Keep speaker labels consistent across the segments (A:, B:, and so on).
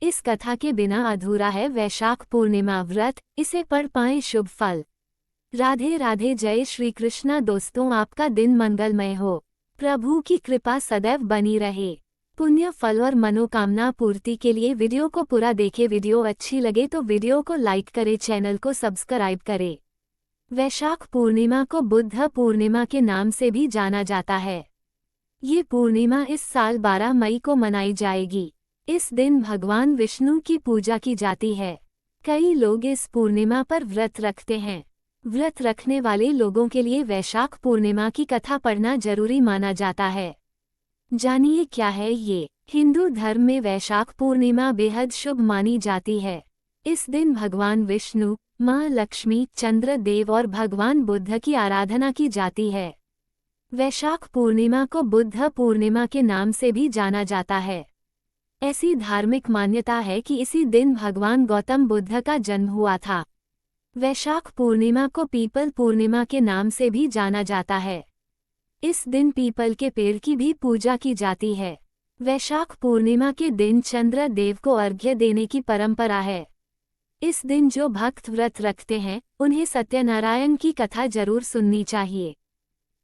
A: इस कथा के बिना अधूरा है वैशाख पूर्णिमा व्रत, इसे पढ़ पाएं शुभ फल। राधे राधे, जय श्री कृष्णा। दोस्तों, आपका दिन मंगलमय हो, प्रभु की कृपा सदैव बनी रहे। पुण्य फल और मनोकामना पूर्ति के लिए वीडियो को पूरा देखें। वीडियो अच्छी लगे तो वीडियो को लाइक करें, चैनल को सब्सक्राइब करें। वैशाख पूर्णिमा को बुद्ध पूर्णिमा के नाम से भी जाना जाता है। ये पूर्णिमा इस साल 12 मई को मनाई जाएगी। इस दिन भगवान विष्णु की पूजा की जाती है। कई लोग इस पूर्णिमा पर व्रत रखते हैं। व्रत रखने वाले लोगों के लिए वैशाख पूर्णिमा की कथा पढ़ना जरूरी माना जाता है। जानिए क्या है ये। हिंदू धर्म में वैशाख पूर्णिमा बेहद शुभ मानी जाती है। इस दिन भगवान विष्णु, माँ लक्ष्मी, चंद्र देव और भगवान बुद्ध की आराधना की जाती है। वैशाख पूर्णिमा को बुद्ध पूर्णिमा के नाम से भी जाना जाता है। ऐसी धार्मिक मान्यता है कि इसी दिन भगवान गौतम बुद्ध का जन्म हुआ था। वैशाख पूर्णिमा को पीपल पूर्णिमा के नाम से भी जाना जाता है। इस दिन पीपल के पेड़ की भी पूजा की जाती है। वैशाख पूर्णिमा के दिन चंद्र देव को अर्घ्य देने की परंपरा है। इस दिन जो भक्त व्रत रखते हैं, उन्हें सत्यनारायण की कथा जरूर सुननी चाहिए।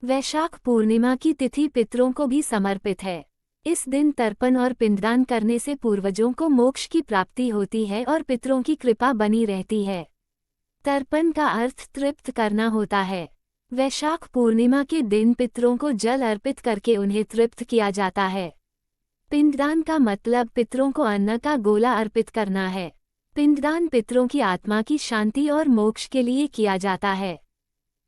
A: वैशाख पूर्णिमा की तिथि पितरों को भी समर्पित है। इस दिन तर्पण और पिंडदान करने से पूर्वजों को मोक्ष की प्राप्ति होती है और पितरों की कृपा बनी रहती है। तर्पण का अर्थ तृप्त करना होता है। वैशाख पूर्णिमा के दिन पितरों को जल अर्पित करके उन्हें तृप्त किया जाता है। पिंडदान का मतलब पितरों को अन्न का गोला अर्पित करना है। पिंडदान पितरों की आत्मा की शांति और मोक्ष के लिए किया जाता है।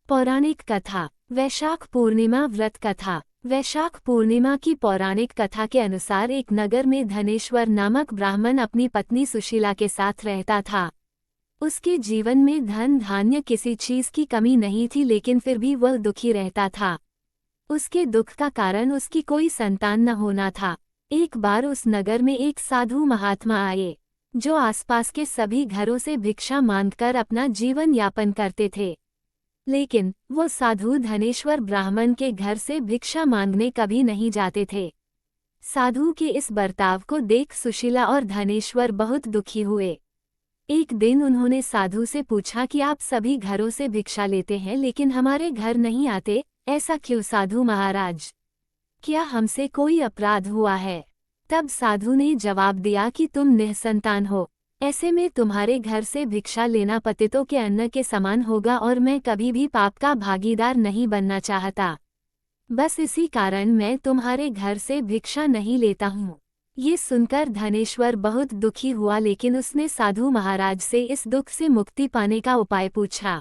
A: पौराणिक कथा। वैशाख पूर्णिमा व्रत कथा। वैशाख पूर्णिमा की पौराणिक कथा के अनुसार एक नगर में धनेश्वर नामक ब्राह्मण अपनी पत्नी सुशीला के साथ रहता था। उसके जीवन में धन धान्य किसी चीज की कमी नहीं थी, लेकिन फिर भी वह दुखी रहता था। उसके दुख का कारण उसकी कोई संतान न होना था। एक बार उस नगर में एक साधु महात्मा आए, जो आसपास के सभी घरों से भिक्षा मांगकर अपना जीवन यापन करते थे। लेकिन वो साधु धनेश्वर ब्राह्मण के घर से भिक्षा मांगने कभी नहीं जाते थे। साधु के इस बर्ताव को देख सुशीला और धनेश्वर बहुत दुखी हुए। एक दिन उन्होंने साधु से पूछा कि आप सभी घरों से भिक्षा लेते हैं लेकिन हमारे घर नहीं आते, ऐसा क्यों साधु महाराज? क्या हमसे कोई अपराध हुआ है? तब साधु ने जवाब दिया कि तुम निःसंतान हो, ऐसे में तुम्हारे घर से भिक्षा लेना पतितों के अन्न के समान होगा और मैं कभी भी पाप का भागीदार नहीं बनना चाहता। बस इसी कारण मैं तुम्हारे घर से भिक्षा नहीं लेता हूँ। ये सुनकर धनेश्वर बहुत दुखी हुआ, लेकिन उसने साधु महाराज से इस दुख से मुक्ति पाने का उपाय पूछा।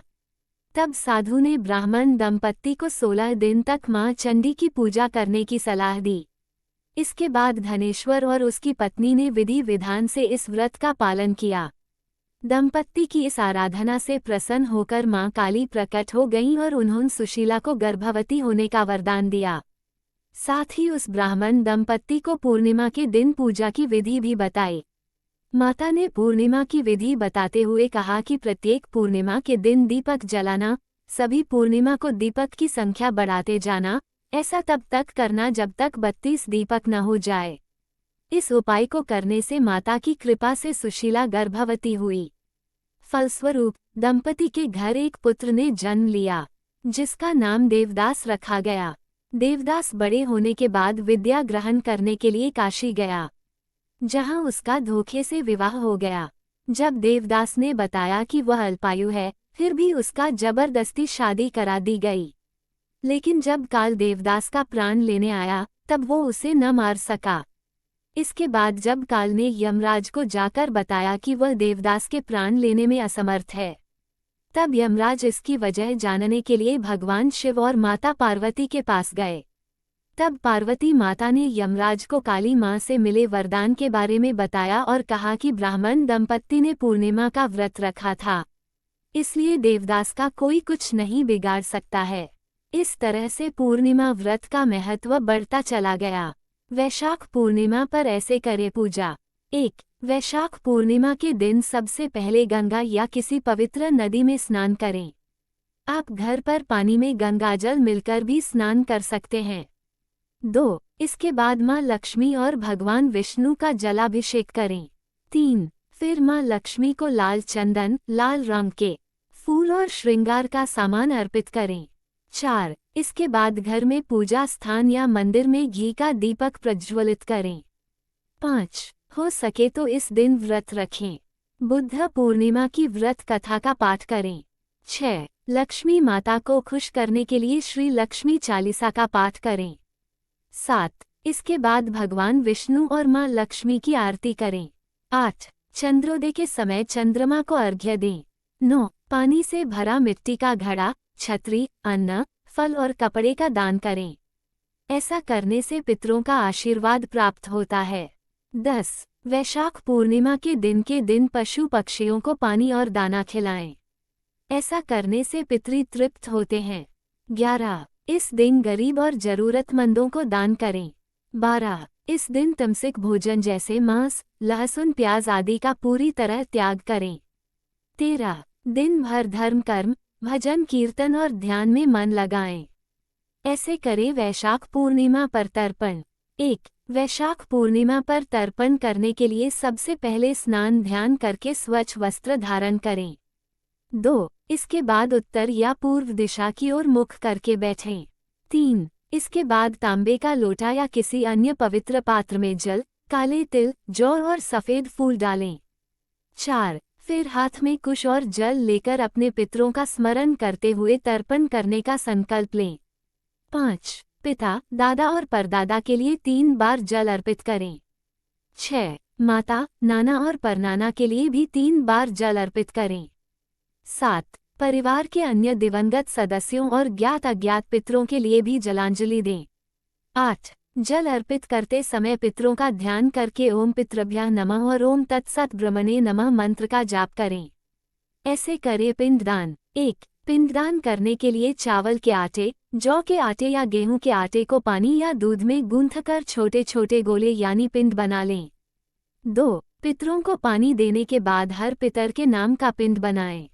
A: तब साधु ने ब्राह्मण दंपत्ति को 16 दिन तक माँ चंडी की पूजा करने की सलाह दी। इसके बाद धनेश्वर और उसकी पत्नी ने विधि विधान से इस व्रत का पालन किया। दंपत्ति की इस आराधना से प्रसन्न होकर मां काली प्रकट हो गईं और उन्होंने सुशीला को गर्भवती होने का वरदान दिया। साथ ही उस ब्राह्मण दंपत्ति को पूर्णिमा के दिन पूजा की विधि भी बताई। माता ने पूर्णिमा की विधि बताते हुए कहा कि प्रत्येक पूर्णिमा के दिन दीपक जलाना, सभी पूर्णिमा को दीपक की संख्या बढ़ाते जाना, ऐसा तब तक करना जब तक 32 दीपक न हो जाए। इस उपाय को करने से माता की कृपा से सुशीला गर्भवती हुई। फलस्वरूप दंपति के घर एक पुत्र ने जन्म लिया, जिसका नाम देवदास रखा गया। देवदास बड़े होने के बाद विद्या ग्रहण करने के लिए काशी गया, जहां उसका धोखे से विवाह हो गया। जब देवदास ने बताया कि वह अल्पायु है, फिर भी उसका जबरदस्ती शादी करा दी गई। लेकिन जब काल देवदास का प्राण लेने आया, तब वो उसे न मार सका। इसके बाद जब काल ने यमराज को जाकर बताया कि वह देवदास के प्राण लेने में असमर्थ है, तब यमराज इसकी वजह जानने के लिए भगवान शिव और माता पार्वती के पास गए। तब पार्वती माता ने यमराज को काली माँ से मिले वरदान के बारे में बताया और कहा कि ब्राह्मण दंपत्ति ने पूर्णिमा का व्रत रखा था, इसलिए देवदास का कोई कुछ नहीं बिगाड़ सकता है। इस तरह से पूर्णिमा व्रत का महत्व बढ़ता चला गया। वैशाख पूर्णिमा पर ऐसे करें पूजा। 1. वैशाख पूर्णिमा के दिन सबसे पहले गंगा या किसी पवित्र नदी में स्नान करें। आप घर पर पानी में गंगाजल मिलकर भी स्नान कर सकते हैं। 2. इसके बाद मां लक्ष्मी और भगवान विष्णु का जलाभिषेक करें। 3. फिर माँ लक्ष्मी को लाल चंदन, लाल रंग के फूल और श्रृंगार का सामान अर्पित करें। 4. इसके बाद घर में पूजा स्थान या मंदिर में घी का दीपक प्रज्वलित करें। 5. हो सके तो इस दिन व्रत रखें। बुद्ध पूर्णिमा की व्रत कथा का पाठ करें। 6. लक्ष्मी माता को खुश करने के लिए श्री लक्ष्मी चालीसा का पाठ करें। 7. इसके बाद भगवान विष्णु और माँ लक्ष्मी की आरती करें। 8. चंद्रोदय के समय चंद्रमा को अर्घ्य दें। 9. पानी से भरा मिट्टी का घड़ा, छतरी, अन्न, फल और कपड़े का दान करें। ऐसा करने से पितरों का आशीर्वाद प्राप्त होता है। 10. वैशाख पूर्णिमा के दिन पशु पक्षियों को पानी और दाना खिलाएं। ऐसा करने से पितृ तृप्त होते हैं। 11. इस दिन गरीब और जरूरतमंदों को दान करें। 12. इस दिन तमसिक भोजन जैसे मांस, लहसुन, प्याज आदि का पूरी तरह त्याग करें। 13. दिन भर धर्म कर्म, भजन कीर्तन और ध्यान में मन लगाएं। ऐसे करें वैशाख पूर्णिमा पर तर्पण। 1. वैशाख पूर्णिमा पर तर्पण करने के लिए सबसे पहले स्नान ध्यान करके स्वच्छ वस्त्र धारण करें। 2. इसके बाद उत्तर या पूर्व दिशा की ओर मुख करके बैठें। 3. इसके बाद तांबे का लोटा या किसी अन्य पवित्र पात्र में जल, काले तिल, जौ और सफेद फूल डालें। 4. फिर हाथ में कुश और जल लेकर अपने पितरों का स्मरण करते हुए तर्पण करने का संकल्प लें। 5. पिता, दादा और परदादा के लिए 3 बार जल अर्पित करें। 6. माता, नाना और परनाना के लिए भी 3 बार जल अर्पित करें। 7. परिवार के अन्य दिवंगत सदस्यों और ज्ञात अज्ञात पितरों के लिए भी जलांजलि दें। 8. जल अर्पित करते समय पितरों का ध्यान करके ओम पितृभ्यः नमः और ओम तत्सत् ब्रह्मणे नमः मंत्र का जाप करें। ऐसे करें पिंडदान। 1. पिंडदान करने के लिए चावल के आटे, जौ के आटे या गेहूं के आटे को पानी या दूध में गूंथकर छोटे छोटे गोले यानी पिंड बना लें। 2. पितरों को पानी देने के बाद हर पितर के नाम का पिंड बनाएं।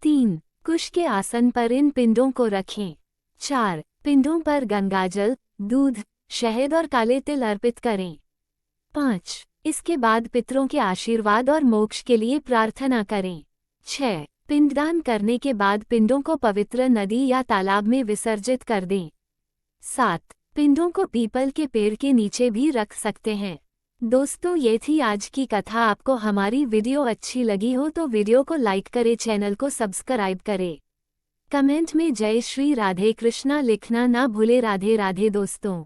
A: 3. कुश के आसन पर इन पिंडों को रखें। 4. पिंडों पर गंगाजल, दूध, शहद और काले तिल अर्पित करें। 5. इसके बाद पितरों के आशीर्वाद और मोक्ष के लिए प्रार्थना करें। 6. पिंडदान करने के बाद पिंडों को पवित्र नदी या तालाब में विसर्जित कर दें। 7. पिंडों को पीपल के पेड़ के नीचे भी रख सकते हैं। दोस्तों, ये थी आज की कथा। आपको हमारी वीडियो अच्छी लगी हो तो वीडियो को लाइक करें, चैनल को सब्सक्राइब करें। कमेंट में जय श्री राधे कृष्णा लिखना ना भूले। राधे राधे दोस्तों।